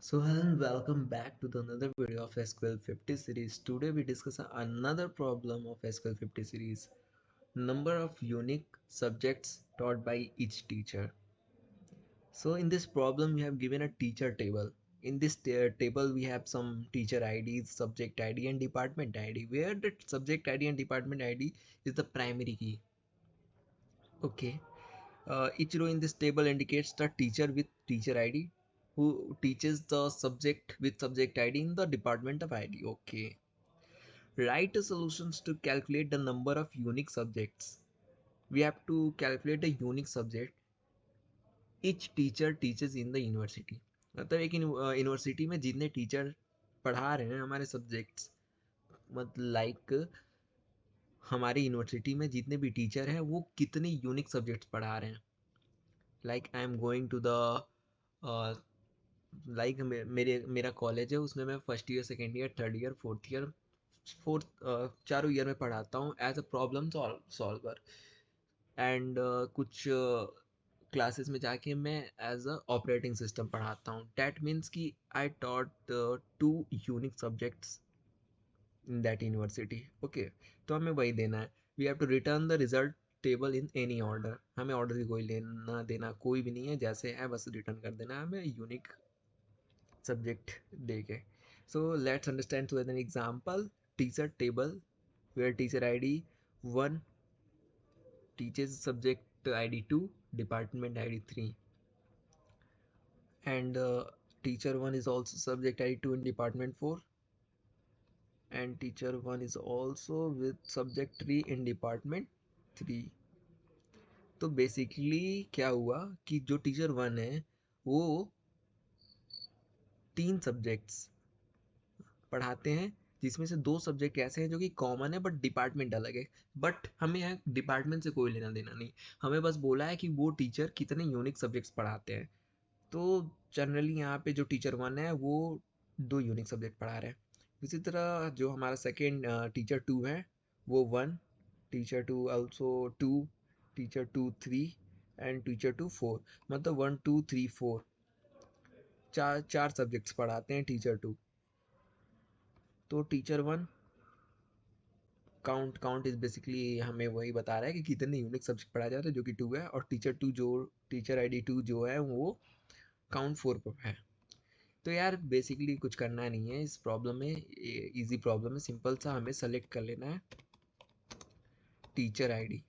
So hello and welcome back to the another video of SQL 50 series. Today we discuss another problem of SQL 50 series. Number of unique subjects taught by each teacher. So in this problem we have given a teacher table. In this table we have some teacher IDs, subject ID and department ID, where the subject ID and department ID is the primary key. Okay. Each row in this table indicates the teacher with teacher ID who teaches the subject with subject ID in the department of ID. Okay. Write the solutions to calculate the number of unique subjects. We have to calculate a unique subject each teacher teaches in the university. मतलब एक university में जितने teacher पढ़ा रहे हैं हमारे subjects, मतलब like हमारी यूनिवर्सिटी में जितने भी टीचर हैं वो कितने यूनिक सब्जेक्ट्स पढ़ा रहे हैं. Like I am going to the like मेरा कॉलेज है, उसमें मैं first year, second year, third year, fourth चारों ईयर में पढ़ाता हूँ as a problem solver. And कुछ क्लासेस में जाके मैं एज अ ऑपरेटिंग सिस्टम पढ़ाता हूँ. डैट मीन्स कि I taught 2 unique subjects in that university. Okay, तो हमें वही देना है. We have to return the result table in any order. हमें ऑर्डर की कोई लेना देना कोई भी नहीं है, जैसे है बस रिटर्न कर देना है हमें यूनिक subject देके. So let's understand with an example. Teacher table where teacher ID 1 teaches subject ID 2, department ID 3, and teacher 1 is also subject ID 2 in department 4, and teacher 1 is also with subject 3 in department 3. तो basically क्या हुआ कि जो teacher 1 है वो 3 subjects पढ़ाते हैं, जिसमें से 2 सब्जेक्ट ऐसे हैं जो कि कॉमन है बट डिपार्टमेंट अलग है. बट हमें यहाँ डिपार्टमेंट से कोई लेना देना नहीं, हमें बस बोला है कि वो टीचर कितने यूनिक सब्जेक्ट्स पढ़ाते हैं. तो जनरली यहाँ पे जो टीचर 1 है वो 2 यूनिक सब्जेक्ट पढ़ा रहे हैं. इसी तरह जो हमारा सेकेंड टीचर 2 है वो 1, teacher 2 also 2, teacher 2 3 and teacher 2 4. मतलब 1 2 3 4 चार सब्जेक्ट्स पढ़ाते हैं टीचर 2. तो टीचर 1 काउंट इज बेसिकली हमें वही बता रहा है कि कितने यूनिक सब्जेक्ट पढ़ाया जाता है, जो कि 2 है. और टीचर 2 जो टीचर आईडी 2 जो है वो काउंट 4 पर है. तो यार बेसिकली कुछ करना नहीं है इस प्रॉब्लम में. इजी प्रॉब्लम है, सिंपल सा. हमें सेलेक्ट कर लेना है टीचर आईडी.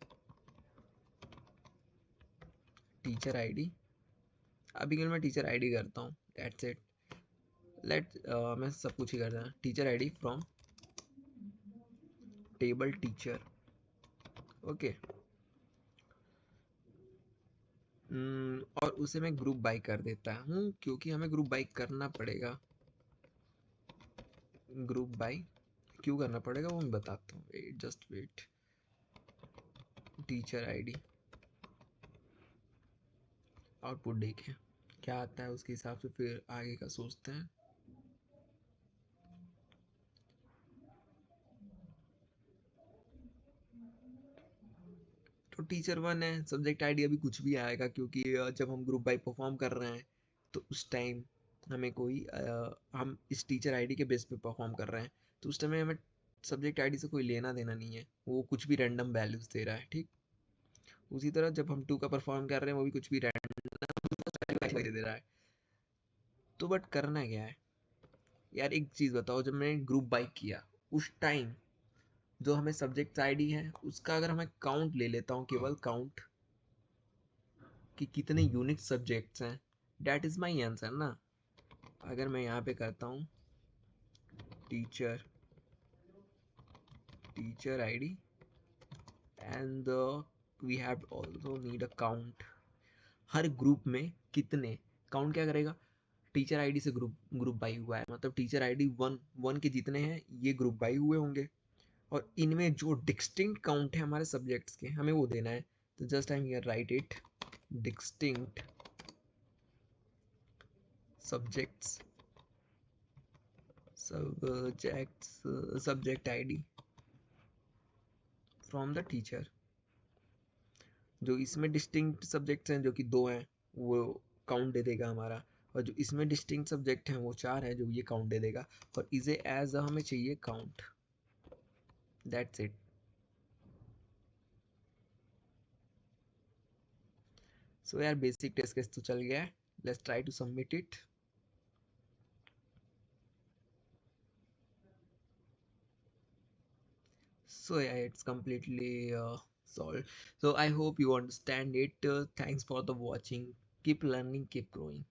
अभी के लिए मैं टीचर आईडी करता हूँ. That's it. मैं सब कुछ ही करता हूँ. Teacher ID from table teacher. Okay. और उसे मैं ग्रुप बाई कर देता हूँ क्योंकि हमें ग्रुप बाई करना पड़ेगा. ग्रुप बाई क्यों करना पड़ेगा वो मैं बताता हूँ. Just wait. Teacher ID output देखें क्या आता है, उसके हिसाब से फिर आगे का सोचते हैं. तो टीचर 1 है, सब्जेक्ट आईडी अभी कुछ भी आएगा क्योंकि जब हम ग्रुप बाई परफॉर्म कर रहे हैं तो उस टाइम हमें हम इस टीचर आईडी के बेस पे परफॉर्म कर रहे हैं, तो उस टाइम हमें सब्जेक्ट आईडी से कोई लेना देना नहीं है. वो कुछ भी रैंडम वैल्यूज दे रहा है. ठीक. उसी तरह जब हम 2 का परफॉर्म कर रहे हैं वो भी कुछ भी रैंडम दे रहा है. तो बट करना क्या है यार, एक चीज बताओ. जब मैंने ग्रुप बाई किया उस टाइम जो हमें सब्जेक्ट आईडी है उसका अगर मैं काउंट ले लेता हूँ, केवल काउंट कि कितने यूनिक सब्जेक्ट्स हैं, डैट इज माई आंसर ना. अगर मैं यहाँ पे करता हूँ teacher ID and we have also need a count. हर ग्रुप में कितने, काउंट क्या करेगा, टीचर आईडी से ग्रुप बाई हुआ है, मतलब टीचर आईडी 1 के जितने हैं ये ग्रुप बाई हुए होंगे, और इनमें जो डिस्टिंक्ट काउंट है हमारे सब्जेक्ट्स के हमें वो देना है. तो just I am here right it distinct subjects subject ID from the teacher. जो इसमें डिस्टिंक्ट सब्जेक्ट्स हैं जो कि 2 हैं वो काउंट दे देगा हमारा, और जो इसमें डिस्टिंक्ट सब्जेक्ट हैं वो 4 हैं जो ये काउंट दे देगा, और इसे एज हमें चाहिए काउंट, दैट्स इट। सो यार बेसिक टेस्ट केस तो चल गया है, let's try to submit it. So yeah, it's completely solved. So I hope you understand it. Thanks for the watching. Keep learning, keep growing.